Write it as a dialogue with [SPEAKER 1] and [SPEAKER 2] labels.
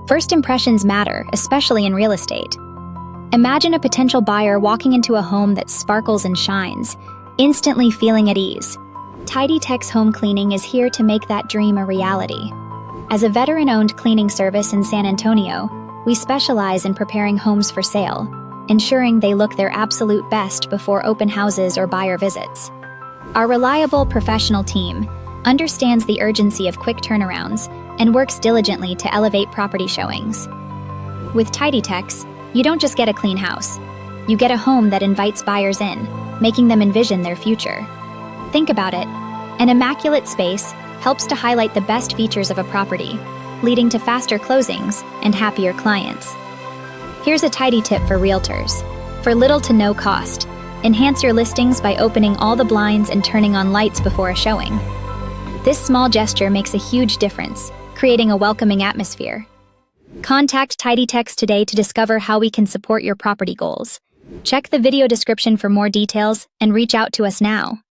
[SPEAKER 1] First impressions matter, especially in real estate. Imagine a potential buyer walking into a home that sparkles and shines, instantly feeling at ease. TidyTex Home Cleaning is here to make that dream a reality. As a veteran-owned cleaning service in San Antonio, we specialize in preparing homes for sale, ensuring they look their absolute best before open houses or buyer visits. Our reliable, professional team understands the urgency of quick turnarounds and works diligently to elevate property showings. With TidyTex, you don't just get a clean house. You get a home that invites buyers in, making them envision their future. Think about it. An immaculate space helps to highlight the best features of a property, leading to faster closings and happier clients. Here's a tidy tip for realtors. For little to no cost, enhance your listings by opening all the blinds and turning on lights before a showing. This small gesture makes a huge difference, creating a welcoming atmosphere. Contact TidyTex today to discover how we can support your property goals. Check the video description for more details and reach out to us now.